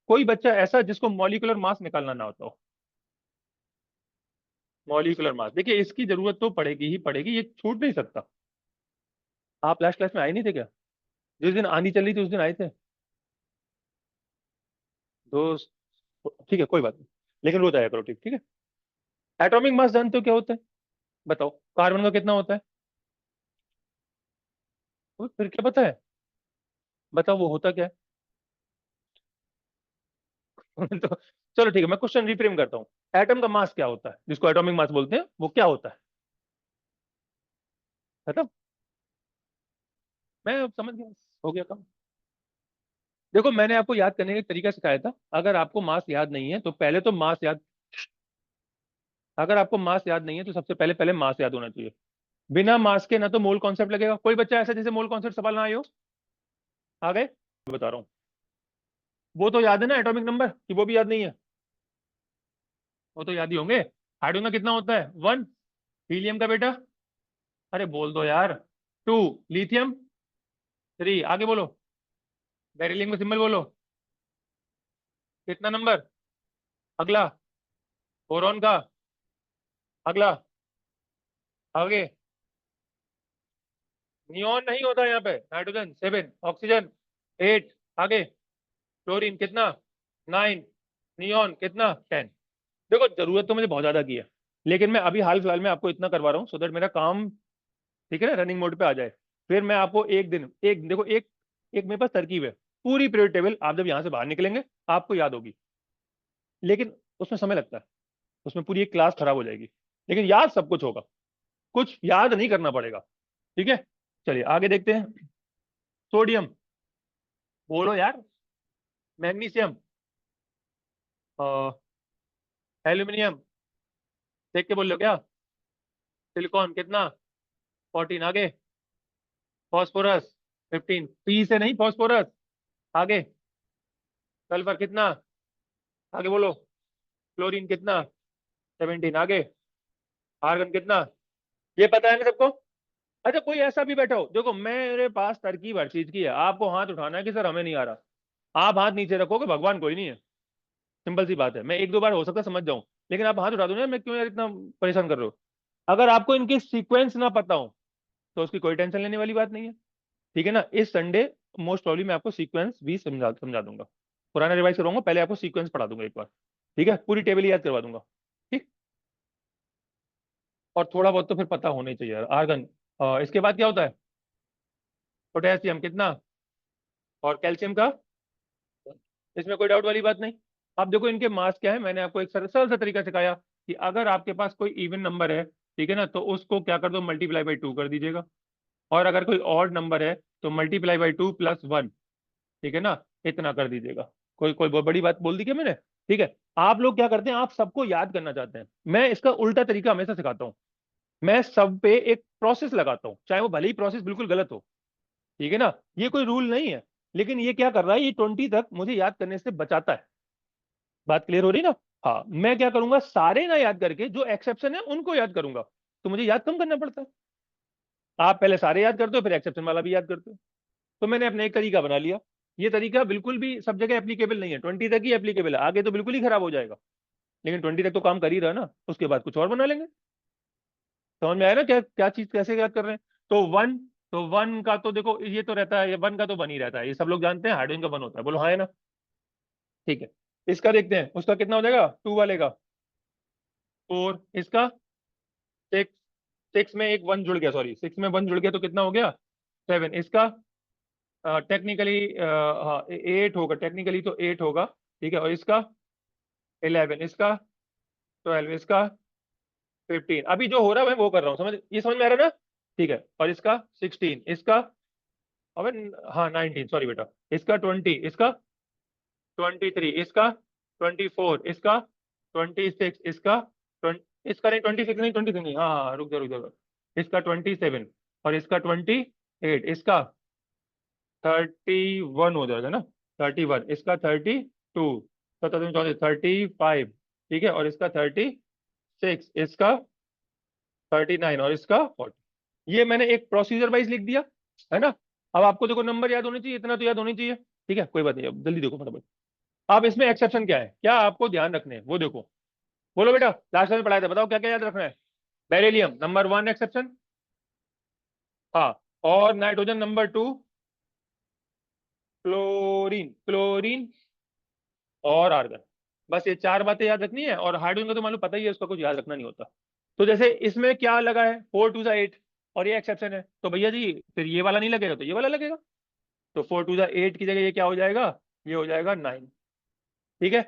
कोई बच्चा ऐसा जिसको मॉलिक्यूलर मास निकालना ना होता हो। मॉलिक्यूलर मास, देखिए इसकी जरूरत तो पड़ेगी ही पड़ेगी, ये छूट नहीं सकता। आप लास्ट क्लास में आए नहीं थे क्या? जिस दिन आंधी चल रही थी उस दिन आए थे दोस्त? ठीक है कोई बात नहीं, लेकिन रोज आया करो, ठीक ठीक है। एटॉमिक मास जानते हो क्या होता है? बताओ, कार्बन का कितना होता है? फिर क्या पता है? बताओ वो होता क्या है? तो चलो ठीक है, मैं क्वेश्चन रिफ्रेम करता हूँ। एटम का मास क्या होता है, जिसको एटॉमिक मास बोलते हैं, वो क्या होता है? खत्म। मैं अब समझ गया, हो गया काम। देखो मैंने आपको याद करने का एक तरीका सिखाया था। अगर आपको मास याद नहीं है तो पहले तो मास याद, अगर आपको मास याद नहीं है तो सबसे पहले पहले मास याद होना चाहिए। बिना मास के ना तो मोल कॉन्सेप्ट लगेगा। कोई बच्चा ऐसा जैसे मोल कॉन्सेप्ट सवाल ना आए हो? आ गए? बता रहा हूँ, वो तो याद है ना एटॉमिक नंबर, कि वो भी याद नहीं है? वो तो याद ही होंगे। हाइड्रोजन का कितना होता है? 1। हीलियम का बेटा, अरे बोल दो यार। 2। लिथियम 3। आगे बोलो। बेरिलियम का सिंबल बोलो। कितना नंबर? अगला। बोरॉन का? अगला। आगे। नियॉन नहीं होता यहाँ पे। नाइट्रोजन 7। ऑक्सीजन 8। आगे। क्लोरीन कितना? 9। नियॉन कितना? 10। देखो जरूरत तो मुझे बहुत ज्यादा की है, लेकिन मैं अभी हाल फिलहाल में आपको इतना करवा रहा हूँ सो दैट मेरा काम, ठीक है ना, रनिंग मोड पे आ जाए। फिर मैं आपको एक दिन, एक देखो, एक एक मेरे पास तरकीब है। पूरी पीरियड टेबल आप जब यहाँ से बाहर निकलेंगे आपको याद होगी, लेकिन उसमें समय लगता है। उसमें पूरी एक क्लास खराब हो जाएगी, लेकिन याद सब कुछ होगा। कुछ याद नहीं करना पड़ेगा। ठीक है, चलिए आगे देखते हैं। सोडियम, बोलो यार। मैग्नीशियम, एल्यूमिनियम, देख के बोल लो क्या? सिलिकॉन कितना? 14। आगे। फॉस्फोरस 15। पी से नहीं, फॉस्फोरस। आगे। सल्फर कितना? आगे बोलो। क्लोरीन कितना? 17। आगे। आर्गन कितना? ये पता है ना सबको? अच्छा कोई ऐसा भी बैठा हो, देखो मेरे पास तरकीब हर चीज की है। आपको हाथ उठाना है कि सर हमें नहीं आ रहा, आप हाथ नीचे रखोगे, भगवान कोई नहीं है। सिंपल सी बात है। मैं एक दो बार हो सकता है समझ जाऊं, लेकिन आप हाथ उठा दो ना, मैं क्यों यार इतना परेशान कर रहे हो? अगर आपको इनके सीक्वेंस ना पता हो तो उसकी कोई टेंशन लेने वाली बात नहीं है। ठीक है ना, इस संडे मोस्ट प्रॉब्ली मैं आपको सीक्वेंस भी समझा समझा दूंगा। पुराना रिवाइज करवाऊंगा, पहले आपको सीक्वेंस पढ़ा दूंगा एक बार। ठीक है, पूरी टेबल याद करवा दूंगा। ठीक। और थोड़ा बहुत तो फिर पता होना ही चाहिए यार। आर्गन, इसके बाद क्या होता है? पोटेशियम कितना? और कैल्शियम का? इसमें कोई डाउट वाली बात नहीं। अब देखो इनके मास क्या है, मैंने आपको एक सरल सरल सा तरीका सिखाया कि अगर आपके पास कोई इवन नंबर है, ठीक है ना, तो उसको क्या कर दो, मल्टीप्लाई बाई 2 कर दीजिएगा। और अगर कोई ऑड नंबर है तो मल्टीप्लाई बाई 2 + 1, ठीक है ना, इतना कर दीजिएगा। कोई कोई बहुत बड़ी बात बोल दी क्या मैंने? ठीक है। आप लोग क्या करते हैं, आप सबको याद करना चाहते हैं, मैं इसका उल्टा तरीका हमेशा सिखाता हूँ। मैं सब पे एक प्रोसेस लगाता हूँ, चाहे वो भले ही प्रोसेस बिल्कुल गलत हो। ठीक है ना, ये कोई रूल नहीं है, लेकिन ये क्या कर रहा है, ये 20 तक मुझे याद करने से बचाता है। बात क्लियर हो रही ना? हाँ, मैं क्या करूंगा, सारे ना याद करके जो एक्सेप्शन है उनको याद करूंगा, तो मुझे याद कम करना पड़ता है। आप पहले सारे याद करते हो, फिर एक्सेप्शन वाला भी याद करते हो। तो मैंने अपना एक तरीका बना लिया। ये तरीका बिल्कुल भी सब जगह एप्लीकेबल नहीं है, 20 तक ही एप्लीकेबल है, आगे तो बिल्कुल ही खराब हो जाएगा। लेकिन 20 तक तो काम कर ही रहा ना, उसके बाद कुछ और बना लेंगे। समझ में आया ना क्या क्या चीज कैसे याद कर रहे हैं? तो वन का तो देखो ये तो रहता है, ये वन का तो बन ही रहता है, ये सब लोग जानते हैं, हाइड्रोजन का वन होता है, बोलो हाँ है ना? ठीक है। इसका देखते हैं, उसका कितना हो जाएगा, 2 वाले का? 4। इसका? 6। 6 में एक वन जुड़ गया, सॉरी 6 में वन जुड़ गया तो कितना हो गया? 7। इसका? टेक्निकली हाँ 8 होगा, टेक्निकली तो 8 होगा। ठीक है, और इसका? 11। इसका? 12। इसका? 15। अभी जो हो रहा है मैं वो कर रहा हूँ, ये समझ में आ रहा है ना? ठीक है, और इसका? 16। इसका? अबे हाँ 19, सॉरी बेटा। इसका? 20। इसका? 23। इसका? 24। इसका? 26। इसका? 20, इसका नहीं 26 नहीं, 26 नहीं, हाँ हाँ रुक जा रुक जा। इसका 27। और इसका 28। इसका? 31 हो जाएगा ना? 31। इसका? 32। 35। ठीक है, और इसका? 36। इसका? 39। और इसका? 40। ये मैंने एक प्रोसीजर वाइज लिख दिया, है ना? अब आपको देखो नंबर याद होने चाहिए, इतना तो याद होनी चाहिए। ठीक है, कोई बात नहीं, अब जल्दी देखो फटाफट। अब इसमें एक्सेप्शन क्या है, क्या आपको ध्यान रखने हैं वो देखो। बोलो बेटा, लास्ट में पढ़ाया था, बताओ क्या क्या याद रखना है। Beryllium number 1 exception. हाँ। और नाइट्रोजन नंबर 2। क्लोरीन क्लोरीन और आर्गन। बस ये 4 बातें याद रखनी है। और हाइड्रोजन का तो मालूम पता ही है, उसका कुछ याद रखना नहीं होता। तो जैसे इसमें क्या लगा है, 4 2 8, और ये एक्सेप्शन है, तो भैया जी फिर ये वाला नहीं लगेगा तो ये वाला लगेगा। तो 4 2 8 की जगह ये क्या हो जाएगा, ये हो जाएगा 9। ठीक है।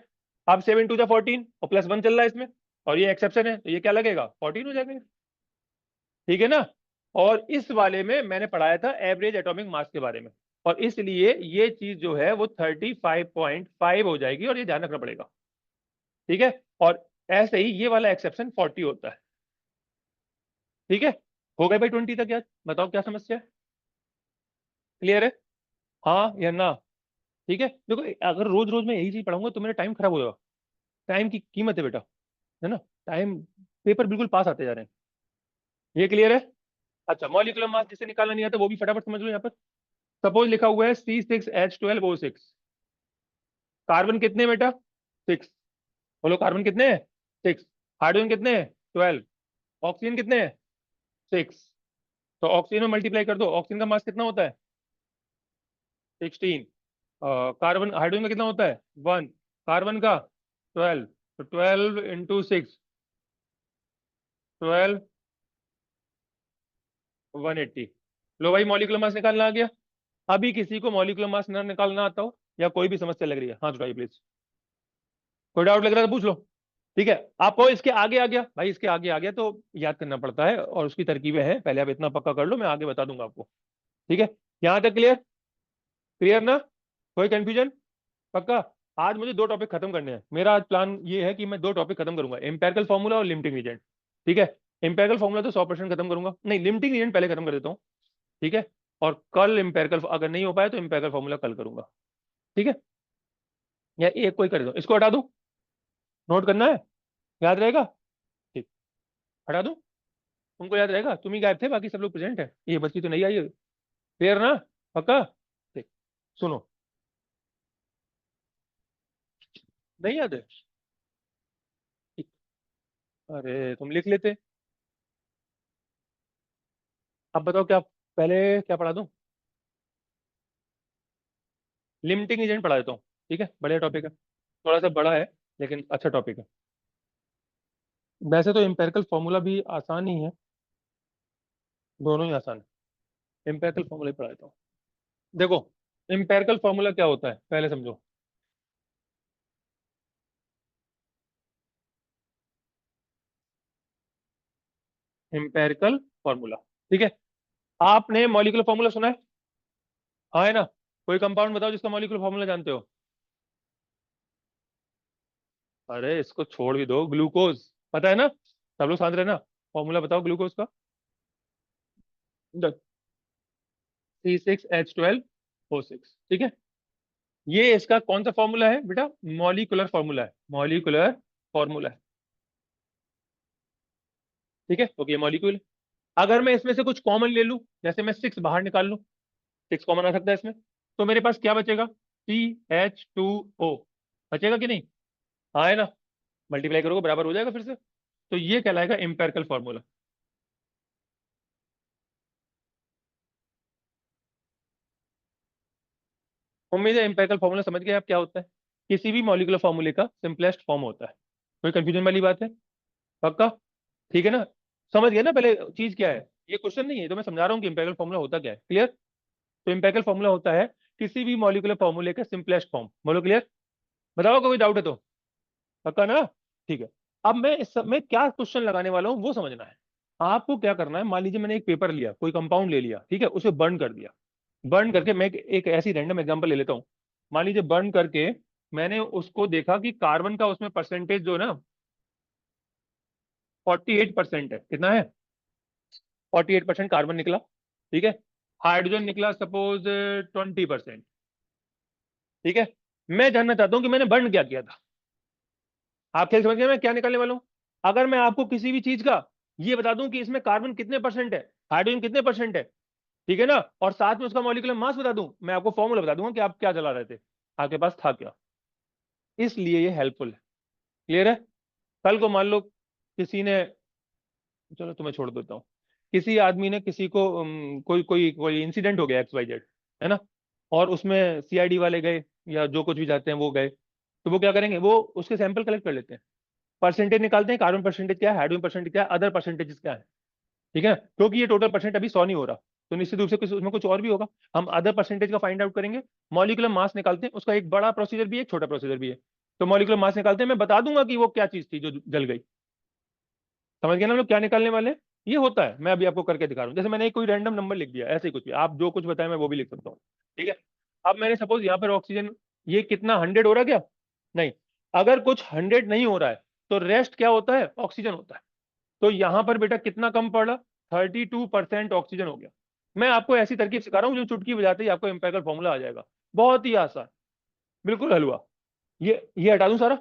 अब 7 2 14 और +1 चल रहा है इसमें, और ये एक्सेप्शन है, तो ये क्या लगेगा, 14 हो जाएगा। ठीक है ना। और इस वाले में मैंने पढ़ाया था एवरेज एटॉमिक मास के बारे में, और इसलिए ये चीज जो है वो 35.5 हो जाएगी, और ये ध्यान रखना पड़ेगा। ठीक है। और ऐसे ही ये वाला एक्सेप्शन 40 होता है। ठीक है। हो गए भाई 20 तक, याद बताओ क्या समस्या है। क्लियर है, हाँ या ना। ठीक है, देखो अगर रोज रोज मैं यही चीज पढ़ाऊंगा तो मेरा टाइम खराब हो जाएगा। टाइम की कीमत है बेटा, है ना। टाइम, पेपर बिल्कुल पास आते जा रहे हैं। ये क्लियर है। अच्छा, मॉलिक्यूलर मास जिसे निकालना नहीं आता वो भी फटाफट समझ लो यहाँ पर। सपोज लिखा हुआ है C6H12O6। कार्बन कितने हैं बेटा, 6। बोलो कार्बन कितने हैं, 6। हाइड्रोजन कितने हैं, 12। ऑक्सीजन कितने हैं, 6। तो ऑक्सीजन में मल्टीप्लाई कर दो, ऑक्सीजन का मास कितना होता है, 16। कार्बन हाइड्रोजन का कितना होता है, 1। कार्बन का 12। तो 12 × 6, 12, 180। लो भाई, मॉलिक्यूलर मास निकालना आ गया। अभी किसी को मॉलिक्यूलर मास ना निकालना आता हो, या कोई भी समस्या लग रही है, हाथ उठाइए प्लीज। कोई डाउट लग रहा है तो पूछ लो। ठीक है। आपको इसके आगे आ गया भाई, इसके आगे आ गया तो याद करना पड़ता है, और उसकी तरकीबें हैं, पहले आप इतना पक्का कर लो, मैं आगे बता दूंगा आपको। ठीक है। यहाँ तक क्लियर, क्लियर ना, कोई कंफ्यूजन, पक्का। आज मुझे 2 टॉपिक खत्म करने हैं, मेरा आज प्लान ये है कि मैं 2 टॉपिक खत्म करूंगा, एम्पेरिकल फॉर्मूला और लिमिटिंग एजेंट। ठीक है। एम्पेरिकल फॉर्मूला तो 100% खत्म करूंगा, नहीं लिमिटिंग एजेंट पहले खत्म कर देता हूँ। ठीक है। और कल एम्पेरिकल, अगर नहीं हो पाया तो एम्पेरिकल फॉर्मूला कल करूंगा। ठीक है। या एक कोई कर दो, इसको हटा दूं, नोट करना है, याद रहेगा। ठीक, हटा दूं, तुमको याद रहेगा, तुम ही गायब थे, बाकी सब लोग प्रेजेंट है, ये बच्ची तो नहीं आई है। क्लियर ना, पक्का। ठीक, सुनो, नहीं याद है, ठीक। अरे तुम लिख लेते। अब बताओ क्या, पहले क्या पढ़ा दूं। लिमिटिंग एजेंट पढ़ा देता हूँ। ठीक है, बढ़िया टॉपिक है, थोड़ा सा बड़ा है लेकिन अच्छा टॉपिक है। वैसे तो एम्पेरिकल फॉर्मूला भी आसान ही है, दोनों ही आसान है। एम्पेरिकल फॉर्मूला ही पढ़ा देता हूँ। देखो, एम्पेरिकल फॉर्मूला क्या होता है पहले समझो। एम्पेरिकल फॉर्मूला, ठीक है। आपने मॉलिक्यूलर फॉर्मूला सुना है, हाँ है ना। कोई कंपाउंड बताओ जिसका मॉलिक्यूलर फॉर्मूला जानते हो। अरे इसको छोड़ भी दो, ग्लूकोज पता है ना, सब लोग साथ रहना। फॉर्मूला बताओ ग्लूकोज का, C6H12O6। ठीक है। ये इसका कौन सा फॉर्मूला है बेटा, मॉलिक्यूलर फॉर्मूला है, मॉलिक्यूलर फॉर्मूला है। ठीक है, ओके मॉलिक्यूल। अगर मैं इसमें से कुछ कॉमन ले लूं, जैसे मैं 6 बाहर निकाल लूं, 6 कॉमन आ सकता है इसमें, तो मेरे पास क्या बचेगा, CH2O बचेगा कि नहीं, हाँ है ना। मल्टीप्लाई करोगे बराबर हो जाएगा फिर से। तो ये कहलाएगा एम्पेरिकल फॉर्मूला। उम्मीद है एम्पेरिकल फॉर्मूला समझ गए आप क्या होता है। किसी भी मॉलिक्यूलर फॉर्मूले का सिंपलेस्ट फॉर्म होता है। कोई कंफ्यूजन वाली बात है, पक्का। ठीक है ना, समझ गए ना पहले चीज क्या है। ये क्वेश्चन नहीं है, तो मैं समझा रहा हूँ कि एम्पेरिकल फॉर्मूला होता क्या है, क्लियर। तो एम्पेरिकल फॉर्मूला होता है किसी भी मॉलिक्यूलर फॉर्मूले का सिंपलेस्ट फॉर्म, बोलो क्लियर। बताओ कोई डाउट है तो, पक्का ना। ठीक है। अब मैं इस सब में क्या क्वेश्चन लगाने वाला हूँ वो समझना है। आपको क्या करना है, मान लीजिए मैंने एक पेपर लिया, कोई कंपाउंड ले लिया, ठीक है, उसे बर्न कर दिया। बर्न करके मैं एक ऐसी रैंडम एग्जांपल ले लेता हूँ। मान लीजिए बर्न करके मैंने उसको देखा कि कार्बन का उसमें परसेंटेज जो है ना, 48% है, कितना है, 48% कार्बन निकला। ठीक है। हाइड्रोजन निकला सपोज 20%। ठीक है। मैं जानना चाहता हूँ कि मैंने बर्न क्या किया था। आप खेल समझ गए मैं क्या निकालने वाला हूँ। अगर मैं आपको किसी भी चीज का ये बता दूं कि इसमें कार्बन कितने परसेंट है, हाइड्रोजन कितने परसेंट है, ठीक है ना, और साथ में उसका मॉलिक्यूलर मास बता दूं, मैं आपको फॉर्मूला बता दूंगा कि आप क्या चला रहे थे, आपके पास था क्या। इसलिए ये हेल्पफुल है। क्लियर है? कल को मान लो किसी ने, चलो तुम्हें छोड़ देता हूँ, किसी आदमी ने किसी को कोई कोई कोई इंसिडेंट हो गया XYZ, है ना, और उसमें CID वाले गए या जो कुछ भी जाते हैं वो गए, तो वो क्या करेंगे, वो उसके सैंपल कलेक्ट कर लेते हैं, परसेंटेज निकालते हैं, कार्बन परसेंटेज क्या है, हाइड्रोजन परसेंटेज क्या है, अदर परसेंटेजेस क्या है। ठीक है, क्योंकि ये टोटल परसेंट अभी 100 नहीं हो रहा, तो निश्चित रूप से कुछ उसमें कुछ और भी होगा। हम अदर परसेंटेज का फाइंड आउट करेंगे, मॉलिक्यूलर मास निकालते हैं, उसका एक बड़ा प्रोसीजर भी है, एक छोटा प्रोसीजर भी है। तो मॉलिक्यूलर मास निकालते हैं, मैं बता दूंगा कि वो क्या चीज थी जो जल गई। समझ गए ना हम लोग क्या निकालने वाले हैं? ये होता है, मैं अभी आपको करके दिखा रहा हूँ। जैसे मैंने एक कोई रैंडम नंबर लिख दिया, ऐसे ही कुछ भी, आप जो कुछ बताएं मैं वो भी लिख सकता हूँ। ठीक है, अब मैंने सपोज यहाँ पर ऑक्सीजन, ये कितना 100 हो रहा है क्या? नहीं। अगर कुछ 100 नहीं हो रहा है तो रेस्ट क्या होता है? ऑक्सीजन होता है। तो यहाँ पर बेटा कितना कम पड़ा? 32% ऑक्सीजन हो गया। मैं आपको ऐसी तरकीब सिखा रहा हूँ जो चुटकी बजाते ही आपको एम्पिरिकल फॉर्मूला आ जाएगा। बहुत ही आसान, बिल्कुल हलवा। ये हटा दूं सारा?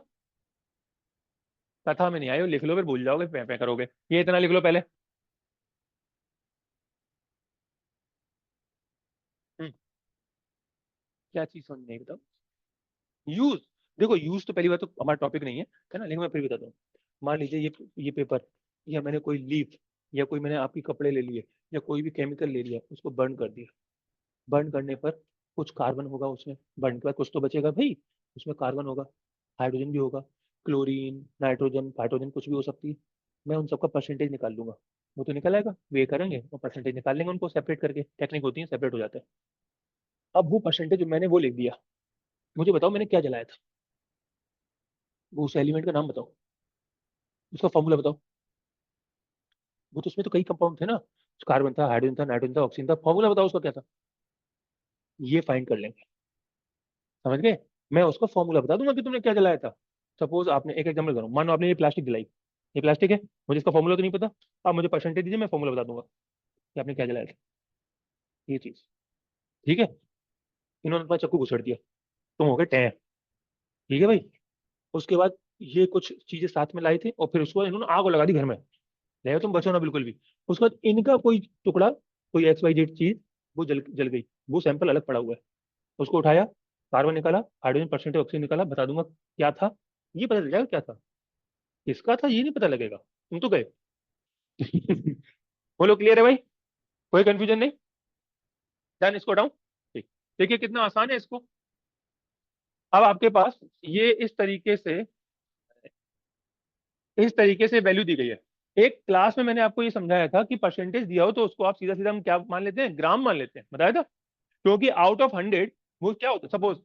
कथा में नहीं आए हो, लिख लो, फिर भूल जाओगे, पे करोगे। ये इतना लिख लो पहले। हम्म, क्या चीज समझ नहीं, बताओ। यूज, देखो यूज तो पहली बात तो हमारा टॉपिक नहीं है ना, लेकिन मैं फिर भी बताता हूँ। मान लीजिए ये पेपर, या मैंने कोई लीफ, या कोई मैंने आपके कपड़े ले लिए, या कोई भी केमिकल ले लिया, उसको बर्न कर दिया। बर्न करने पर कुछ कार्बन होगा उसमें, बर्न के बाद कुछ तो बचेगा भाई, उसमें कार्बन होगा, हाइड्रोजन भी होगा, क्लोरीन, नाइट्रोजन, हाइड्रोजन कुछ भी हो सकती है। मैं उन सबका परसेंटेज निकाल लूंगा। वो तो निकल आएगा, वे करेंगे और परसेंटेज निकाल लेंगे, उनको सेपरेट करके, टेक्निक होती है, सेपरेट हो जाता है। अब वो परसेंटेज मैंने वो लिख दिया, मुझे बताओ मैंने क्या जलाया था? वो उस एलिमेंट का नाम बताओ, उसका फॉर्मूला बताओ। वो तो उसमें तो कई कंपाउंड थे ना, कार्बन था, हाइड्रोजन था, नाइट्रोजन था, ऑक्सीजन था, फॉर्मूला बताओ उसका क्या था? ये फाइंड कर लेंगे। समझ गए? मैं उसका फॉर्मूला बता दूंगा कि तुमने क्या जलाया था। सपोज आपने, एक एग्जाम्पल करो, मानो आपने ये प्लास्टिक जलाई, ये प्लास्टिक है, मुझे इसका फॉर्मूला तो नहीं पता, आप मुझे परसेंटेज दीजिए, मैं फॉर्मूला बता दूंगा कि आपने क्या जलाया था, ये चीज। ठीक है, इन्होंने अपना चक्कू घुसड़ दिया, तुम हो गए टैं। ठीक है भाई, उसके बाद ये कुछ चीजें साथ में लाई थी, और फिर उसको इन्होंने आग लगा दी घर में, रहे तुम बचो ना बिल्कुल भी। उसके बाद इनका कोई टुकड़ा, कोई XYZ चीज, वो जल जल गई, वो सैंपल अलग पड़ा हुआ है। उसको उठाया, कार्बन निकाला, हाइड्रोजन परसेंटेज, ऑक्सीजन निकाला, बता दूंगा क्या था। ये पता चल जाएगा क्या था, किसका था ये नहीं पता लगेगा, तुम तो गए। बोलो क्लियर है भाई? कोई कंफ्यूजन नहीं? डन, इसको डाउन। ठीक, देखिए कितना आसान है इसको। अब आपके पास ये इस तरीके से वैल्यू दी गई है। एक क्लास में मैंने आपको ये समझाया था कि परसेंटेज दिया हो तो उसको आप सीधा सीधा हम क्या मान लेते हैं? ग्राम मान लेते हैं, बताया था। क्योंकि आउट ऑफ 100 वो क्या होता है, सपोज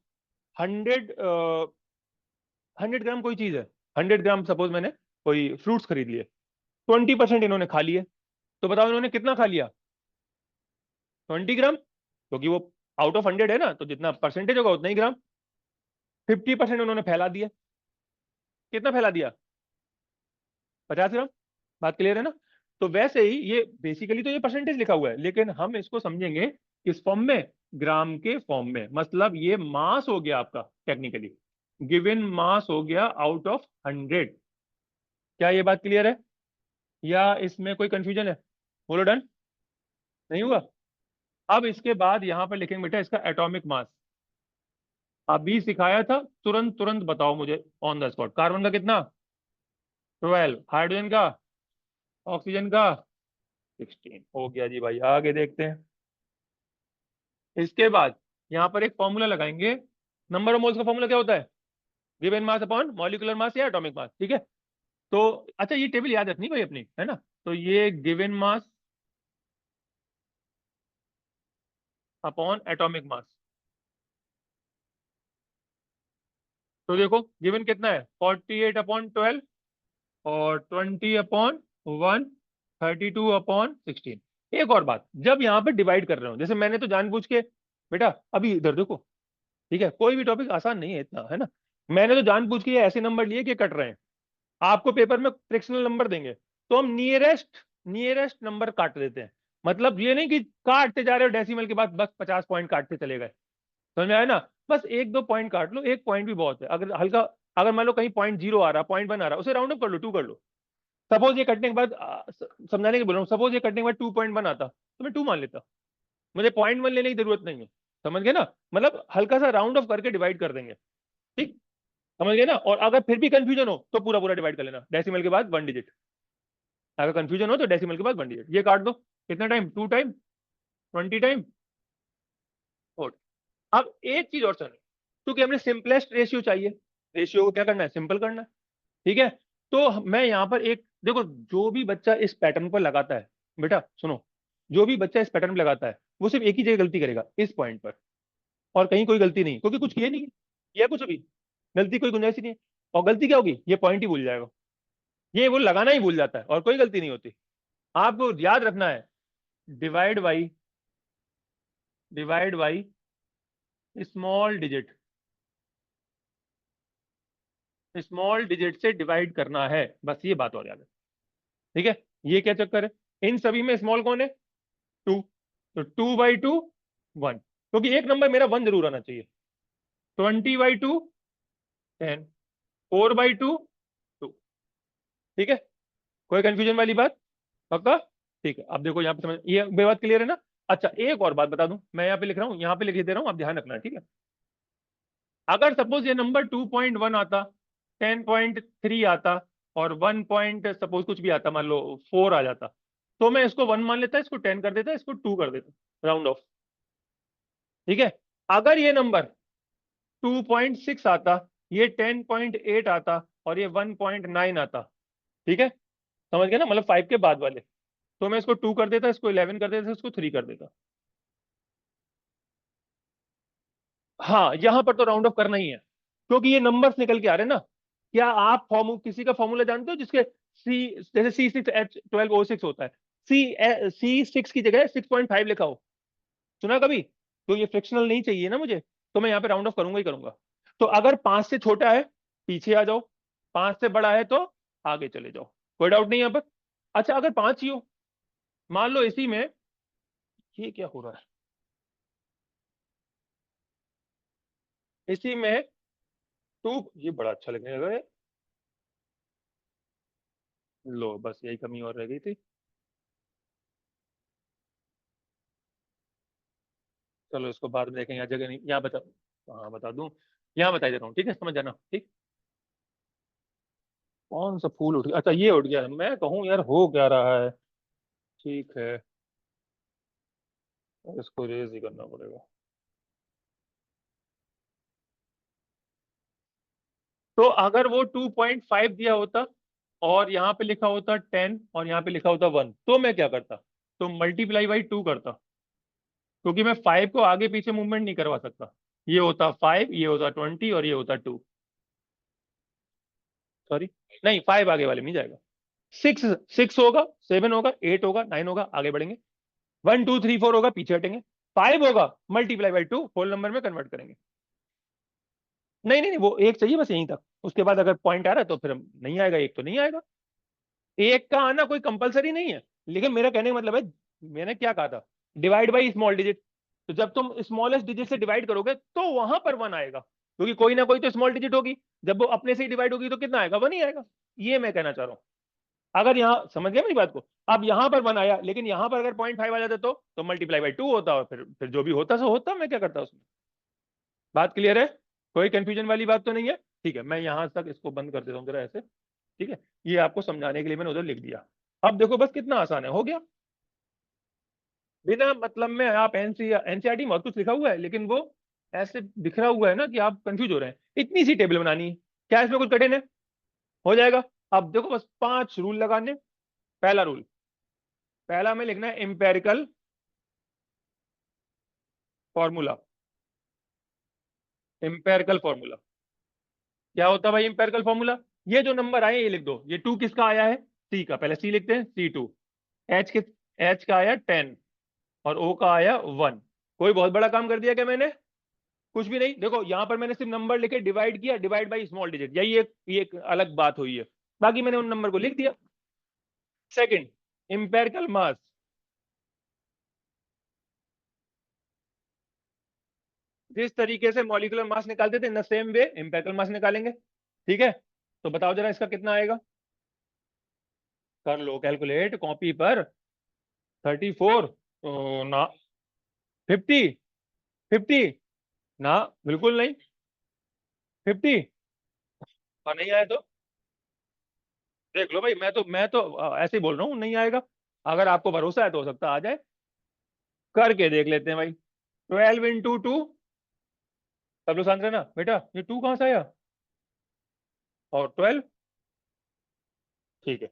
100, 100 ग्राम कोई चीज है, 100 ग्राम सपोज मैंने कोई फ्रूट्स खरीद लिए, 20% इन्होंने खा लिए, तो बताओ इन्होंने कितना खा लिया? 20 ग्राम, क्योंकि वो आउट ऑफ 100 है ना, तो जितना परसेंटेज होगा उतना ही ग्राम। 50% उन्होंने फैला दिया, कितना फैला दिया? 50 ग्राम। बात क्लियर है ना? तो वैसे ही ये बेसिकली तो ये परसेंटेज लिखा हुआ है, लेकिन हम इसको समझेंगे किस फॉर्म में? ग्राम के फॉर्म में। मतलब ये मास हो गया आपका, टेक्निकली गिवन मास हो गया आउट ऑफ 100। क्या ये बात क्लियर है, या इसमें कोई कंफ्यूजन है? बोलो डन। नहीं हुआ? अब इसके बाद यहां पर लिखेंगे बेटा इसका एटॉमिक मास। अभी सिखाया था, तुरंत तुरंत बताओ मुझे ऑन द स्पॉट। कार्बन का कितना? 12। हाइड्रोजन का, ऑक्सीजन का 16। हो गया जी भाई, आगे देखते हैं। इसके बाद यहाँ पर एक फॉर्मूला लगाएंगे। नंबर ऑफ मोल्स का फॉर्मूला क्या होता है? Given mass upon molecular mass या एटॉमिक मास। ठीक है, तो अच्छा ये टेबल याद रखनी भाई अपनी, है ना? तो ये given mass upon atomic mass. तो देखो गिवन कितना है, 48/12, और 20/1, 32/16। एक और बात, जब यहाँ पे डिवाइड कर रहे हो, जैसे मैंने तो जानबूझ के, बेटा अभी इधर देखो, ठीक है, कोई भी टॉपिक आसान नहीं है इतना, है ना? मैंने तो जानबूझ के ये ऐसे नंबर लिए कि कट रहे हैं। आपको पेपर में फ्रैक्शनल नंबर देंगे, तो हम नियरेस्ट नियरेस्ट नंबर काट देते हैं। मतलब ये नहीं कि काटते जा रहे हो डेसिमल के बाद बस 50 पॉइंट काटते चले गए। समझ में आया ना? बस एक दो पॉइंट काट लो, एक पॉइंट भी बहुत है। अगर हल्का, अगर मान लो कहीं 0.0 आ रहा, 0.1 आ रहा, उसे राउंड अप कर लो, 2 कर लो। सपोज ये कटने के बाद समझाने के बोल रहा हूँ, सपोज ये कटने के बाद 2.1 आता तो मैं 2 मान लेता, मुझे 0.1 लेने की जरूरत नहीं है। समझ गए ना? मतलब हल्का सा राउंड ऑफ करके डिवाइड कर देंगे। ठीक, समझ गए ना। और अगर फिर भी कंफ्यूजन हो तो पूरा पूरा डिवाइड कर लेना, डेसिमल के बाद 1 डिजिट। अगर कंफ्यूजन हो तो डेसिमल के बाद 1 डिजिट। ये काट दो, कितना टाइम, 2 टाइम, 20 टाइम, 4। अब एक चीज और सुनो, क्योंकि हमने सिंपलेस्ट रेशियो चाहिए, रेशियो को क्या करना है, सिंपल करना है। ठीक है, तो मैं यहाँ पर एक देखो, जो भी बच्चा इस पैटर्न पर लगाता है, बेटा सुनो, जो भी बच्चा इस पैटर्न पर लगाता है वो सिर्फ एक ही जगह गलती करेगा, इस पॉइंट पर, और कहीं कोई गलती नहीं, क्योंकि कुछ किया नहीं है, किया कुछ भी, गलती कोई गुंजाइश ही नहीं है। और गलती क्या होगी, ये पॉइंट ही भूल जाएगा, ये वो लगाना ही भूल जाता है, और कोई गलती नहीं होती। आपको याद रखना है, divide by, divide by small digit, small digit से डिवाइड करना है, बस ये बात और याद है। ठीक है, ये क्या चक्कर है, इन सभी में स्मॉल कौन है, 2, तो 2/2 1, क्योंकि एक नंबर मेरा 1 जरूर आना चाहिए। 20/2 10, 4/2 2। ठीक है, कोई कंफ्यूजन वाली बात, पक्का। ठीक है, अब देखो यहाँ पे समझ, ये बात क्लियर है ना। अच्छा, एक और बात बता दूं, मैं यहाँ पे लिख रहा हूँ, यहाँ पे लिख दे रहा हूँ, आप ध्यान रखना, ठीक है। अगर सपोज ये नंबर 2.1 आता, 10.3 आता, और 1 सपोज कुछ भी आता, मान लो 4 आ जाता, तो मैं इसको 1 मान लेता, इसको 10 कर देता, इसको 2 कर देता, राउंड ऑफ। ठीक है, अगर ये नंबर 2.6 आता, ये 10.8 आता, और ये 1.9 आता, ठीक है, समझ गए ना, मतलब 5 के बाद वाले, तो मैं इसको 2 कर देता, इसको 11 कर देता, इसको 3 कर देता। हाँ, यहां पर तो राउंड ऑफ करना ही है, क्योंकि ये नंबर्स निकल के आ रहे हैं ना। क्या आप फॉर्मू किसी का फॉर्मूला जानते हो जिसके सी, जैसे C6H12O6 होता है, C6 की जगह 6.5 लिखा हो, सुना कभी? तो ये फ्रिक्शनल नहीं चाहिए ना मुझे, तो मैं यहाँ पे राउंड ऑफ करूंगा ही करूंगा। तो अगर 5 से छोटा है, पीछे आ जाओ, 5 से बड़ा है तो आगे चले जाओ, कोई डाउट नहीं यहाँ पर। अच्छा, अगर 5 ही हो, मान लो इसी में, ये क्या हो रहा है, इसी में 2, ये बड़ा अच्छा लगने लगा है। लो, बस यही कमी और रह गई थी। चलो इसको बाद में देखेंगे, यहाँ जगह नहीं, यहाँ बता, हाँ बता दूं, यहाँ बता देता हूँ, ठीक है, समझ जाना, ठीक। कौन सा फूल उठ गया, अच्छा ये उठ गया, मैं कहूँ यार हो क्या रहा है। ठीक है, इसको रेज ही करना पड़ेगा। तो अगर वो 2.5 दिया होता, और यहाँ पे लिखा होता 10, और यहाँ पे लिखा होता 1, तो मैं क्या करता, तो मल्टीप्लाई बाई 2 करता, क्योंकि मैं 5 को आगे पीछे मूवमेंट नहीं करवा सकता। ये होता 5, ये होता 20, और ये होता 2, सॉरी, नहीं 5 आगे वाले में नहीं जाएगा। 6, 6 होगा, 7 होगा, 8 होगा, 9 होगा, आगे बढ़ेंगे। 1 2 3 4 होगा, पीछे हटेंगे। 5 होगा, मल्टीप्लाई बाई 2 होल नंबर में कन्वर्ट करेंगे। नहीं नहीं नहीं, वो एक चाहिए बस यहीं तक, उसके बाद अगर पॉइंट आ रहा है तो फिर नहीं आएगा, एक तो नहीं आएगा। एक का आना कोई कंपलसरी नहीं है, लेकिन मेरा कहने का मतलब है, मैंने क्या कहा था, डिवाइड बाई स्मॉल डिजिट। तो जब तुम स्मॉलेस्ट डिजिट से डिवाइड करोगे तो वहां पर 1 आएगा, क्योंकि कोई ना कोई तो स्मॉल डिजिट होगी, जब वो अपने से ही डिवाइड होगी तो कितना आएगा, 1 ही आएगा। ये मैं कहना चाह रहा हूँ। अगर यहाँ समझ गया मेरी बात को, अब यहाँ पर 1 आया, लेकिन यहाँ पर अगर 0.5 आ जाता तो मल्टीप्लाई बाई 2 होता, और फिर जो भी होता सो होता, मैं क्या करता उसमें। बात क्लियर है, कोई कंफ्यूजन वाली बात तो नहीं है। ठीक है, मैं यहाँ तक इसको बंद कर देता हूँ जरा ऐसे। ठीक है, ये आपको समझाने के लिए मैंने उधर लिख दिया। अब देखो बस कितना आसान है, हो गया। बिना मतलब में आप एनसीईआरटी में बहुत कुछ लिखा हुआ है, लेकिन वो ऐसे बिखरा हुआ है ना कि आप कंफ्यूज हो रहे हैं। इतनी सी टेबल बनानी है, क्या इसमें कुछ कठिन है, हो जाएगा। अब देखो बस 5 रूल लगाने। पहला रूल, पहला में लिखना है इंपेरिकल फॉर्मूला। इंपेरिकल फॉर्मूला क्या होता है भाई, इंपेरिकल फॉर्मूला, ये जो नंबर आए ये लिख दो। ये 2 किसका आया है, सी का, पहले सी लिखते हैं, C2। एच किस, एच का आया 10, और ओ का आया 1। कोई बहुत बड़ा काम कर दिया क्या मैंने, कुछ भी नहीं। देखो यहाँ पर मैंने सिर्फ नंबर लिखे, डिवाइड किया, डिवाइड बाई स्मॉल डिजिट, यही एक अलग बात हुई है, बाकी मैंने उन नंबर को लिख दिया। सेकंड, इंपेरिकल मास, जिस तरीके से मॉलिक्यूलर मास निकालते थे, इन सेम वे इंपेरिकल मास निकालेंगे। ठीक है, तो बताओ जरा इसका कितना आएगा, कर लो कैलकुलेट कॉपी पर। 34, ना, 50, 50, ना, बिल्कुल नहीं, 50, और नहीं आया तो देख लो भाई, मैं तो ऐसे ही बोल रहा हूँ, नहीं आएगा। अगर आपको भरोसा है तो हो सकता है आ जाए। करके देख लेते हैं भाई। 12 × 2। सब लोग शांत रहना बेटा, ये 2 कहाँ से आया? और 12। ठीक है।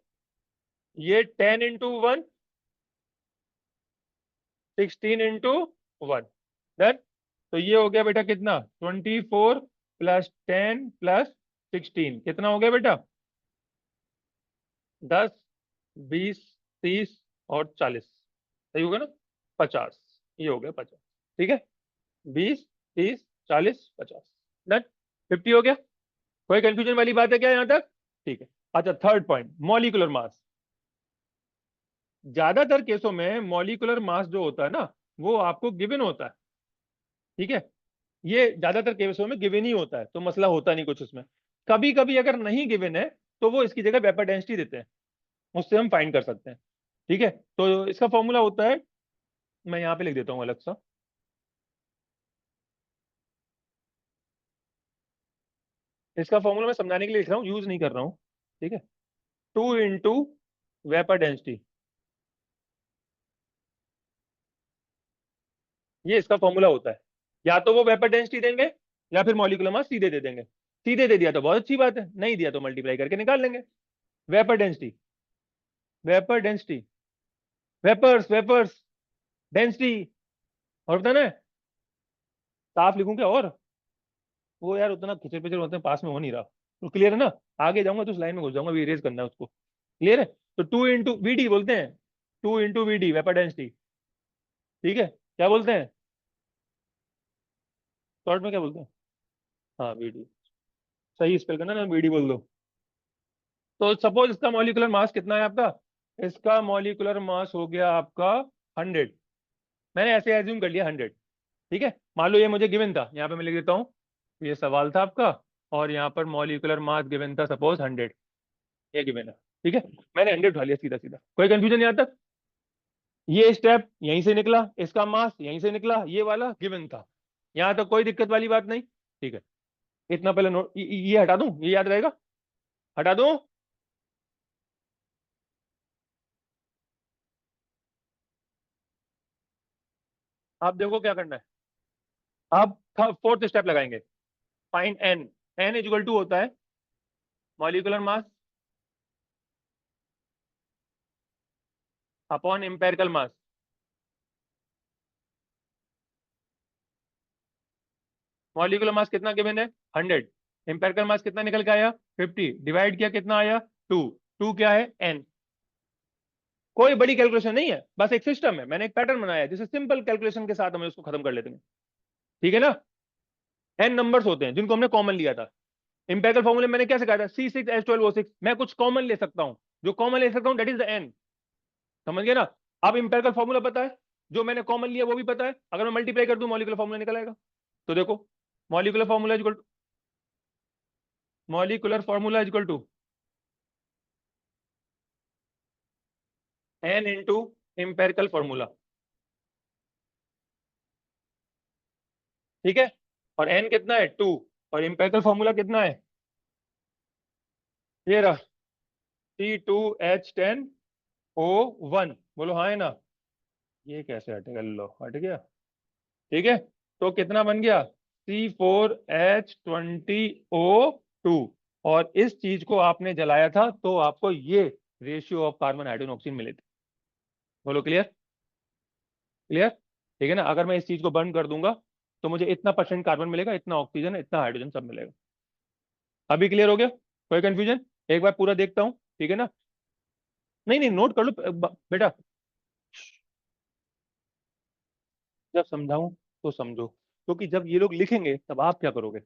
ये 10 × 1, 16 × 1। डन। तो ये हो गया बेटा कितना? 24 + 10 + 16 कितना हो गया बेटा? 10, 20, 30 और 40। सही होगा ना? 50। ये हो गया 50। ठीक है। 20, 30, 40, 50। डन। 50 हो गया। कोई कंफ्यूजन वाली बात है क्या यहाँ तक? ठीक है। अच्छा, थर्ड पॉइंट, मॉलिक्यूलर मास। ज्यादातर केसों में मॉलिक्यूलर मास जो होता है ना, वो आपको गिवन होता है। ठीक है। ये ज्यादातर केसों में गिवन ही होता है, तो मसला होता नहीं कुछ उसमें। कभी कभी अगर नहीं गिवन है, तो वो इसकी जगह वेपर डेंसिटी देते हैं, उससे हम फाइंड कर सकते हैं। ठीक है। तो इसका फॉर्मूला होता है, मैं यहाँ पे लिख देता हूँ अलग सा। इसका फॉर्मूला मैं समझाने के लिए लिख रहा हूँ, यूज नहीं कर रहा हूँ। ठीक है। 2 × वेपर डेंसिटी, ये इसका फॉर्मूला होता है। या तो वो वेपर डेंसिटी देंगे, या फिर मॉलिक्यूलर मास सीधे दे देंगे। सीधे दे दिया तो बहुत अच्छी बात है, नहीं दिया तो मल्टीप्लाई करके निकाल लेंगे। Vapour density, vapour density, vapours vapours density. और होता है ना, साफ लिखूं क्या? और वो यार उतना खिचड़ पिचड़ होते हैं, पास में हो नहीं रहा। तो क्लियर है ना? आगे जाऊंगा तो उस लाइन में घुस जाऊंगा, इरेज करना है उसको। क्लियर है? तो 2 × VD बोलते हैं। 2 × VD वेपर डेंसिटी। ठीक है। क्या बोलते हैं? शॉर्ट में क्या बोलते हैं? हाँ, VD। सही स्पेल करना ना, VD बोल दो। तो सपोज इसका मॉलिक्यूलर मास कितना है आपका? इसका मॉलिक्यूलर मास हो गया आपका 100। मैंने ऐसे एज्यूम कर लिया 100। ठीक है। मान लो ये मुझे गिवन था, यहाँ पे मैं लिख देता हूँ। ये सवाल था आपका, और यहाँ पर मॉलिक्यूलर मास गिवन था सपोज 100। ये गिवन है। ठीक है। मैंने 100 उठा लिया सीधा सीधा, कोई कंफ्यूजन यहाँ तक? ये स्टेप यहीं से निकला, इसका मास यहीं से निकला, ये वाला गिवन था। यहाँ तक कोई दिक्कत वाली बात नहीं। ठीक है। इतना पहले नोट, ये हटा दूं, ये याद रहेगा? हटा दूं? आप देखो क्या करना है। आप फोर्थ स्टेप लगाएंगे। Find n. N equal to होता है molecular mass upon empirical mass. Molecular mass कितना गिवन है? 100। एम्पेरिकल मास कितना निकल के आया? 50। डिवाइड किया कितना आया? 2। 2 क्या है? एन। कोई बड़ी कैलकुलेशन नहीं है, बस एक सिस्टम है, मैंने एक पैटर्न बनाया है, जिसे सिंपल कैलकुलेशन के साथ हम उसको खत्म कर लेते हैं। ठीक है ना? एन नंबर्स होते हैं जिनको हमने कॉमन लिया था। इंपेरिकल फॉर्मूले मैंने क्या सिखाया था? C6H12O6। मैं कुछ कॉमन ले सकता हूं, जो कॉमन ले सकता हूं दैट इज द एन। समझ गए ना? अब इंपेरिकल फॉर्मूला पता है, जो मैंने कॉमन लिया वो भी पता है, अगर मैं मल्टीप्लाई कर दूं मॉलिक्यूलर फॉर्मूला निकल आएगा। तो देखो, molecular formula equal to, molecular formula equal to n into empirical formula. ठीक है। और एन कितना है? 2। और इंपेरिकल फॉर्मूला कितना है? ये रहा, C2H10O1। बोलो हाँ है ना? ये कैसे हटेगा? लो हट गया। ठीक है। तो कितना बन गया? C4H20O2। और इस चीज को आपने जलाया था, तो आपको ये ratio of carbon hydrogen oxygen मिले थे। बोलो क्लियर? क्लियर? ठीक है ना? अगर मैं इस चीज को बर्न कर दूंगा, तो मुझे इतना परसेंट कार्बन मिलेगा, इतना ऑक्सीजन, इतना हाइड्रोजन, सब मिलेगा। अभी क्लियर हो गया? कोई कंफ्यूजन? एक बार पूरा देखता हूँ। ठीक है ना? नहीं नहीं, नोट कर लो बेटा। जब समझाऊं तो समझो, क्योंकि जब ये लोग लिखेंगे तब आप क्या करोगे?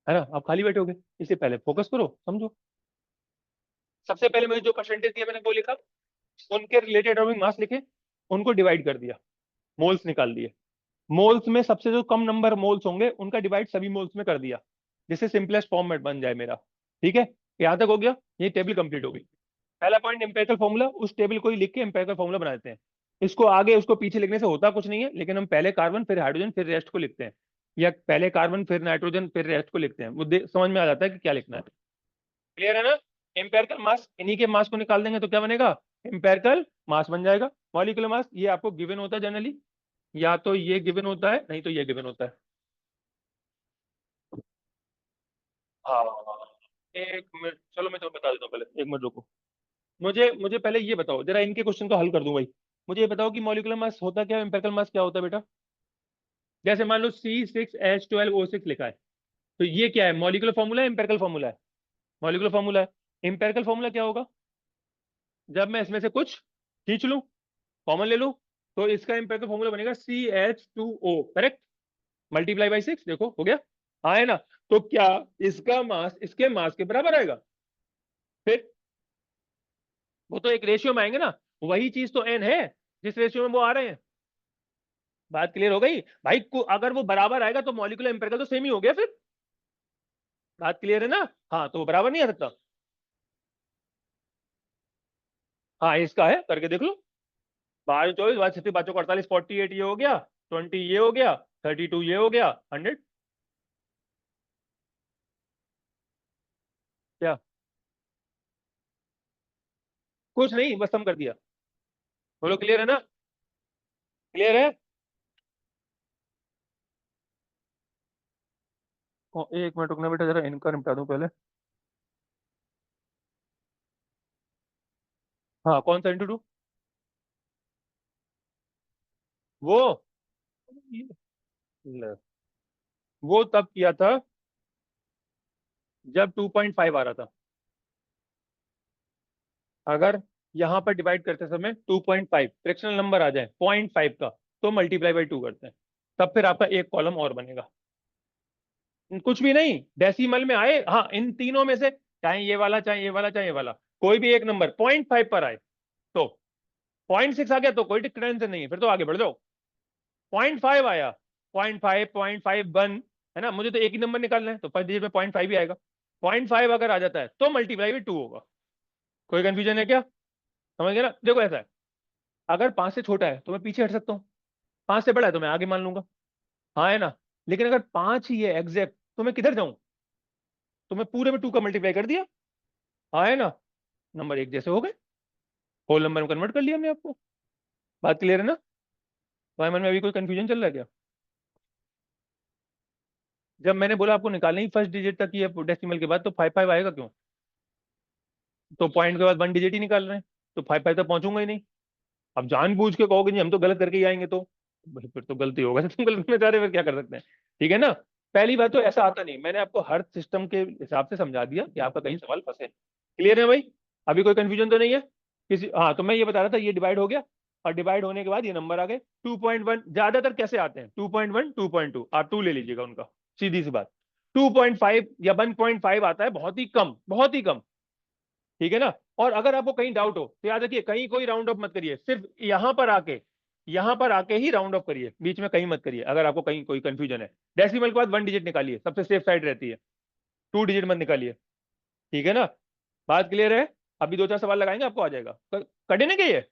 है ना? आप खाली बैठोगे, इससे पहले फोकस करो, समझो। सबसे पहले मुझे जो परसेंटेज दिया मैंने वो लिखा, उनके रिलेटेड एटॉमिक मास लिखे, उनको डिवाइड कर दिया, मोल्स निकाल दिए। मोल्स में सबसे जो कम नंबर मोल्स होंगे उनका डिवाइड सभी मोल्स में कर दिया, जिससे सिंपलेस्ट फॉर्म में बन जाए मेरा। ठीक है। यहां तक हो गया? ये टेबल कंप्लीट हो गई। पहला पॉइंट एम्पेरिकल फॉर्मूला, उस टेबल को ही लिख के एम्पेरिकल फॉर्मूला बना देते हैं। इसको आगे उसको पीछे लिखने से होता कुछ नहीं है, लेकिन हम पहले कार्बन, फिर हाइड्रोजन, फिर रेस्ट को लिखते हैं। या पहले कार्बन फिर नाइट्रोजन फिर रेस्ट को लिखते हैं, वो समझ में आ जाता है कि क्या लिखना है। क्लियर है ना? एम्पेरिकल मास, इन्हीं के मास को निकाल देंगे तो क्या बनेगा? एम्पेरिकल मास बन जाएगा। मॉलिक्यूलर मास ये आपको गिवन होता है जनरली, या तो ये गिवन होता है, नहीं तो ये गिवन होता है। हाँ, एक मिनट, चलो मैं तुम्हें बता देता हूँ, पहले एक मिनट रुको। मुझे मुझे पहले ये बताओ जरा, इनके क्वेश्चन को हल कर दूं भाई। मुझे ये बताओ कि मॉलिक्यूलर मास होता क्या है, एम्पेरिकल मास क्या होता है बेटा? जैसे मान लो C6H12O6 लिखा है, तो ये क्या है, मॉलिक्यूलर फॉर्मूला है एम्पेरिकल फॉर्मूला है? मॉलिक्यूलर फॉर्मूला है। एम्पेरिकल फॉर्मूला क्या होगा? जब मैं इसमें से कुछ खींच लूं, कॉमन ले लूं, तो इसका एम्पेरिकल फॉर्मूला बनेगा CH2O, करेक्ट? मल्टीप्लाई बाई 6, देखो हो गया। हाँ है ना? तो क्या इसका मास इसके मास के बराबर आएगा? फिर वो तो एक रेशियो में आएंगे ना, वही चीज तो एन है जिस रेशियो में वो आ रहे हैं। बात क्लियर हो गई भाई को? अगर वो बराबर आएगा तो मॉलिक्यूलर एम्पेरिकल तो सेम ही हो गया फिर। बात क्लियर है ना? हाँ, तो वो बराबर नहीं आ सकता। हाँ, इसका है, करके देख लो। 12 24 5 6 5 48 48 ये हो गया, 20 ये हो गया, 32 ये हो गया, 100। क्या? कुछ नहीं, बस कम कर दिया। बोलो क्लियर है ना? क्लियर है? एक मिनट रुकना बेटा, जरा इनका निपटा दूं पहले। हाँ, कौन सा इंटू 2? वो ले, वो तब किया था जब 2.5 आ रहा था। अगर यहाँ पर डिवाइड करते समय 2.5 फ्रैक्शनल नंबर आ जाए 0.5 का, तो मल्टीप्लाई बाई 2 करते हैं, तब फिर आपका एक कॉलम और बनेगा। कुछ भी नहीं, डेसिमल में आए, हाँ इन तीनों में से, चाहे ये वाला चाहे ये वाला चाहे ये वाला, कोई भी एक नंबर 0.5 पर आए तो, 0.6 आ गया तो कोई टेंशन नहीं है, फिर तो आगे बढ़ जाओ। 0.5 आया, 0.5 0.51, है ना, मुझे तो एक ही नंबर निकालना है तो फर्स्ट डिजिट में 0.5 ही आएगा। 0.5 अगर आ जाता है तो मल्टीप्लाई बाई 2 होगा। कोई कंफ्यूजन है क्या? समझ गए ना? देखो ऐसा है, अगर 5 से छोटा है तो मैं पीछे हट सकता हूँ, 5 से बड़ा है तो मैं आगे मान लूंगा। हाँ है ना? लेकिन अगर 5 ही है एग्जैक्ट, तो मैं किधर जाऊं? तो मैं पूरे में 2 का मल्टीप्लाई कर दिया। हाँ है ना? नंबर एक जैसे हो गए, होल नंबर में कन्वर्ट कर लिया हमने आपको। बात क्लियर है ना? तुम्हारे मन में अभी कोई कंफ्यूजन चल रहा है क्या? जब मैंने बोला आपको निकालना ही फर्स्ट डिजिट तक ही है डेसिमल के बाद, तो 5 5 आएगा क्यों? तो पॉइंट के बाद 1 डिजिट ही निकाल रहे हैं, तो 5 5 तक पहुंचूंगा ही नहीं। अब जानबूझ के कहोगे नहीं हम तो गलत करके ही आएंगे, तो भाई फिर तो गलती होगा तुम गलत में जा रहे हो, फिर क्या कर सकते हैं? ठीक है ना? पहली बात तो ऐसा आता नहीं, मैंने आपको हर सिस्टम के हिसाब से समझा दिया कि आपका कहीं सवाल फंसे। क्लियर है भाई? अभी कोई कंफ्यूजन तो नहीं है किसी? हाँ, तो मैं ये बता रहा था, ये डिवाइड हो गया, और डिवाइड होने के बाद ये नंबर आ गए 2.1। ज्यादातर कैसे आते हैं? 2.1 2.2, आप 2 ले लीजिएगा उनका, सीधी सी बात। 2.5 या 1.5 आता है, बहुत ही कम, बहुत ही कम। ठीक है ना? और अगर आपको कहीं डाउट हो तो याद रखिए, कहीं कोई राउंड ऑफ मत करिए, सिर्फ यहां पर आके ही राउंड ऑफ करिए, बीच में कहीं मत करिए। अगर आपको कहीं कोई कंफ्यूजन है, डेसिमल के बाद 1 डिजिट निकालिए, सबसे सेफ साइड रहती है। 2 डिजिट मत निकालिए। ठीक है ना? बात क्लियर है? अभी 2 4 सवाल लगाएंगे, आपको आ जाएगा, कटे ना ये।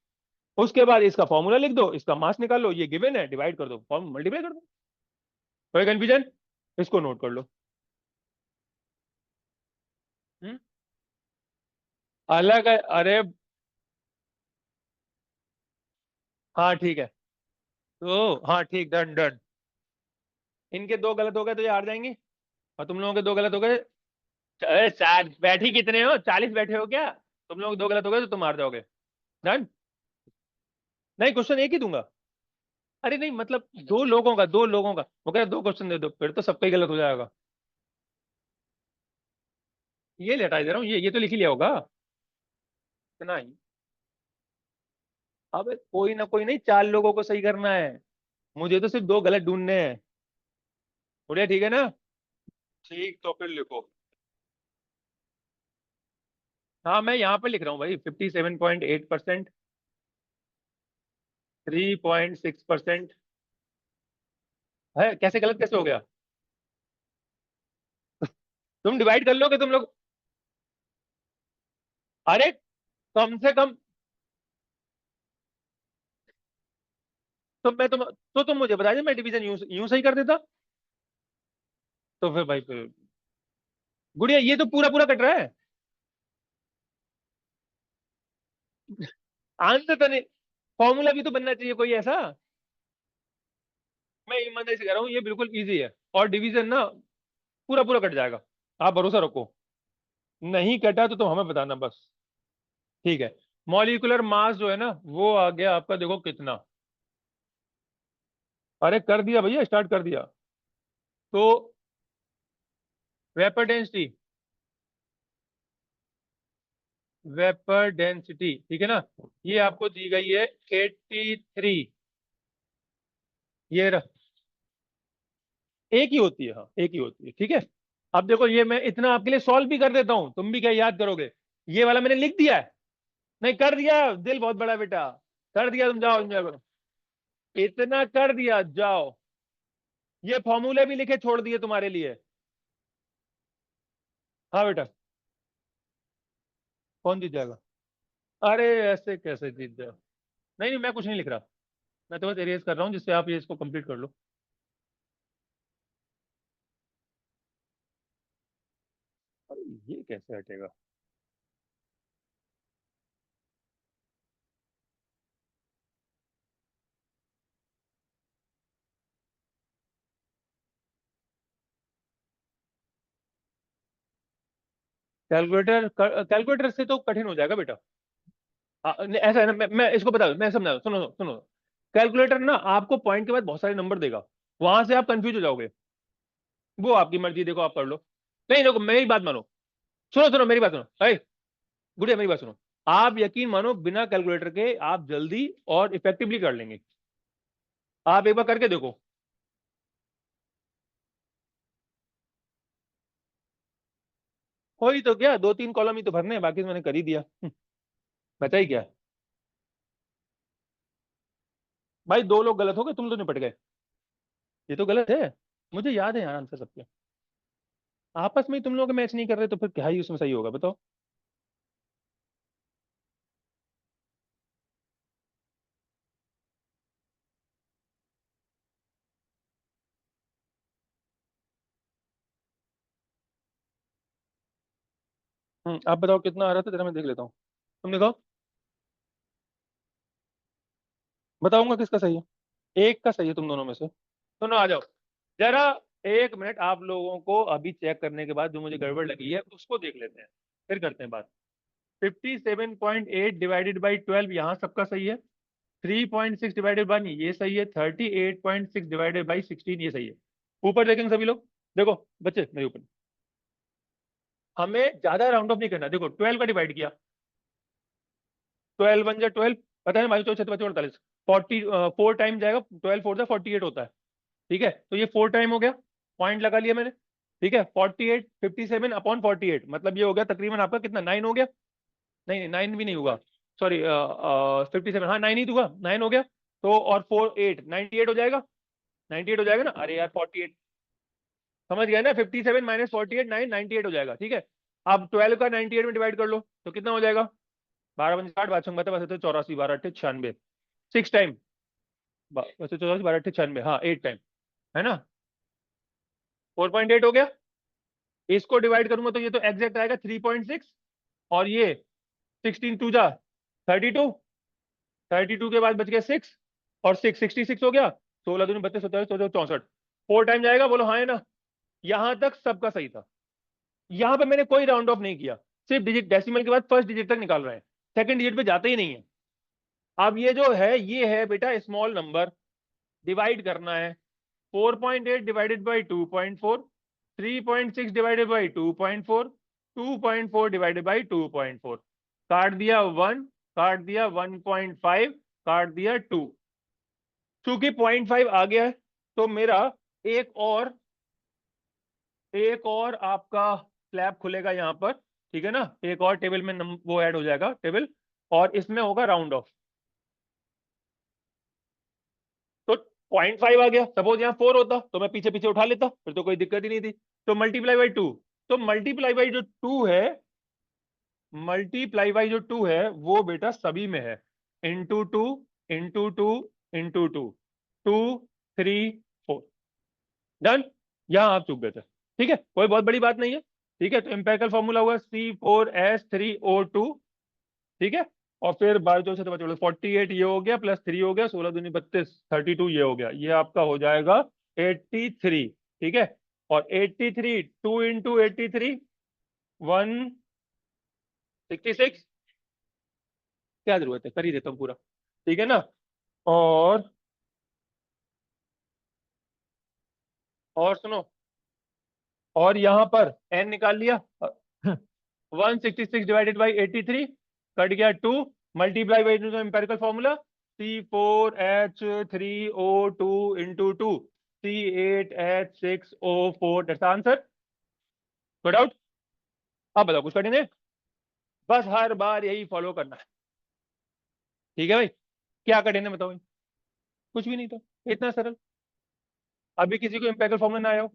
उसके बाद इसका फॉर्मूला लिख दो, इसका मास निकाल लो, ये गिवन है, डिवाइड कर दो, फॉर्म मल्टीप्लाई कर दो। कोई कंफ्यूजन? इसको नोट कर लो। हम्म? अलग है, अरे। हाँ ठीक है, तो हाँ ठीक, डन डन। इनके 2 गलत हो गए तो ये हार जाएंगे, और तुम लोगों के 2 गलत हो गए। अरे चार बैठ ही कितने हो, 40 बैठे हो क्या? तुम लोग 2 गलत हो गए तो तुम हार जाओगे। डन। नहीं, क्वेश्चन एक ही दूंगा। अरे नहीं, मतलब 2 लोगों का, 2 लोगों का, वो कह रहे 2 क्वेश्चन दे दो, फिर तो सबका ही गलत हो जाएगा। ये लेटा दे रहा हूँ, ये तो लिख ही लिया होगा। इतना ही। अब कोई ना कोई नहीं, 4 लोगों को सही करना है, मुझे तो सिर्फ 2 गलत ढूंढने हैं। बढ़िया, ठीक है ना? ठीक, तो फिर लिखो। हाँ, मैं यहाँ पे लिख रहा हूँ भाई, 57.8%, 3.6%। है कैसे, गलत कैसे हो गया? तुम डिवाइड कर लोगे तुम लोग। अरे कम से कम, तो तुम मुझे बता दे, मैं डिवीजन यूं यूं सही कर देता। तो फिर भाई फिर गुड़िया ये तो पूरा पूरा कट रहा है। आंसर तो नहीं, फॉर्मूला भी तो बनना चाहिए कोई ऐसा। मैं ईमानदारी से कह रहा हूँ ये बिल्कुल इजी है, और डिवीजन ना पूरा पूरा कट जाएगा, आप भरोसा रखो। नहीं कटा तो तुम हमें बताना बस। ठीक है। मॉलिक्यूलर मास जो है ना वो आ गया आपका, देखो कितना। अरे कर दिया भैया, स्टार्ट कर दिया। तो वेपर डेंसिटी, वेपर डेंसिटी ठीक है ना, ये आपको दी गई है 83। ये एक ही होती है, हाँ एक ही होती है, ठीक है। अब देखो ये मैं इतना आपके लिए सॉल्व भी कर देता हूं, तुम भी क्या याद करोगे। ये वाला मैंने लिख दिया है। नहीं कर दिया, दिल बहुत बड़ा बेटा। कर दिया, तुम जाओ एंजॉय करो। इतना कर दिया, जाओ। ये फॉर्मूले भी लिखे छोड़ दिए तुम्हारे लिए। हाँ बेटा। कौन जीत जाएगा। अरे ऐसे कैसे जीत जाओ। नहीं नहीं मैं कुछ नहीं लिख रहा, मैं तो बस एरेज कर रहा हूँ जिससे आप ये इसको कंप्लीट कर लो। अरे ये कैसे हटेगा। कैलकुलेटर, कैलकुलेटर से तो कठिन हो जाएगा बेटा। ऐसा है ना, मैं इसको बता दूं, मैं समझा, सुनो सुनो। कैलकुलेटर ना आपको पॉइंट के बाद बहुत सारे नंबर देगा, वहां से आप कंफ्यूज हो जाओगे। वो आपकी मर्जी, देखो आप कर लो। नहीं देखो मेरी बात मानो, सुनो सुनो मेरी बात सुनो, अरे गुड़िया मेरी बात सुनो। आप यकीन मानो बिना कैलकुलेटर के आप जल्दी और इफेक्टिवली कर लेंगे। आप एक बार करके देखो। हो ही तो क्या, दो तीन कॉलम ही तो भरने हैं, बाकी तो मैंने कर ही दिया। बचा ही क्या। भाई दो लोग गलत हो गए, तुम तो निपट गए। ये तो गलत है। मुझे याद है यार आंसर सबके। आपस में ही तुम लोग मैच नहीं कर रहे तो फिर क्या ही उसमें सही होगा बताओ। आप बताओ कितना आ रहा था, जरा मैं देख लेता हूँ। तुम देखो। बताऊंगा किसका सही है। एक का सही है तुम दोनों में से। सुनो आ जाओ जरा। एक मिनट, आप लोगों को अभी चेक करने के बाद जो मुझे गड़बड़ लगी है उसको देख लेते हैं, फिर करते हैं बात। 57.8 डिवाइडेड बाई 12 यहाँ सबका सही है। 3.6 डिवाइडेड बाई ये सही है। 38.6 डिवाइडेड बाई 16 ये सही है। ऊपर देखेंगे सभी लोग। देखो बच्चे मेरे ऊपर। हमें ज्यादा राउंड ऑफ नहीं करना, देखो 12 का डिवाइड किया। 12 वन जा 12, पता है भाई, 4 4 48। 4 टाइम जाएगा, 12 4 जा 48 होता है। ठीक है, तो ये 4 टाइम हो गया। पॉइंट लगा लिया मैंने। ठीक है, 48, 57/48 मतलब ये हो गया तकरीबन आपका कितना, 9 हो गया। नहीं नहीं 9 भी नहीं होगा। सॉरी 57, हाँ 9 ही तो हुआ, 9 हो गया। तो और 4 8 98 हो जाएगा। 98 हो जाएगा ना, अरे यार 48। समझ गया ना, 57 - 48 9 98 हो जाएगा, ठीक है। अब 12 का 98 में डिवाइड कर लो तो कितना हो जाएगा। 12 × 5 = 60, बात बस तो 84, 12 × 8 = 96। 6 टाइम। वैसे 84, 12 × 8 = 96, हाँ 8 टाइम। है ना। 4.8 हो गया। इसको डिवाइड करूंगा तो ये तो एग्जैक्ट आएगा 3.6। और ये 16 2 जा 32। 32 के बाद बच गया 6। और 66 हो गया। 16 दूनी 32, 27, 14, 64। 4 टाइम जाएगा, बोलो हाँ है ना। यहां तक सबका सही था। यहां पे मैंने कोई राउंड ऑफ नहीं किया, सिर्फ डिजिट डेसिमल के बाद फर्स्ट डिजिट तक निकाल रहे हैं। सेकंड डिजिट पे जाते ही नहीं है। अब ये जो है ये है बेटा स्मॉल नंबर, डिवाइड करना है। 4.8 divided by 2.4। 3.6 divided by 2.4। 2.4 divided by 2.4। काट दिया 1, काट दिया 1.5, काट दिया 2। चूंकि 0.5 आ गया है तो मेरा एक और एक और आपका स्लैब खुलेगा यहाँ पर। ठीक है ना, एक और टेबल में वो ऐड हो जाएगा टेबल। और इसमें होगा राउंड ऑफ। तो 0.5 आ गया, सपोज यहाँ 4 होता तो मैं पीछे पीछे उठा लेता, फिर तो कोई दिक्कत ही नहीं थी। तो मल्टीप्लाई बाई 2। तो मल्टीप्लाई बाई जो 2 है, मल्टीप्लाई बाई जो 2 है वो बेटा सभी में है। Into two, into two, into two, 2 3 4। Done. यहां आप चूक गए थे। ठीक है, कोई बहुत बड़ी बात नहीं है। ठीक है, तो एम्पेरिकल फॉर्मूला हुआ C4H3O2। ठीक है, और फिर 12 से तो बचा 48, ये हो गया, प्लस 3 हो गया, 16 दूनी 32, 32 ये हो गया, ये आपका हो जाएगा 83। ठीक है, और 83, 2 × 83, 166। क्या जरूरत है, कर ही देता हूँ पूरा। ठीक है ना। और सुनो, और यहाँ पर n निकाल लिया। 166 डिवाइडेड बाई 83, कट गया 2, multiply by empirical formula, C4H3O2 × 2 C8H6O4, that's answer. No doubt. अब बताओ कुछ कठिन है? बस हर बार यही फॉलो करना है। ठीक है भाई, क्या कठिन है बताओ भाई? कुछ भी नहीं था, इतना सरल। अभी किसी को एम्पेरिकल फॉर्मूला ना आया हो?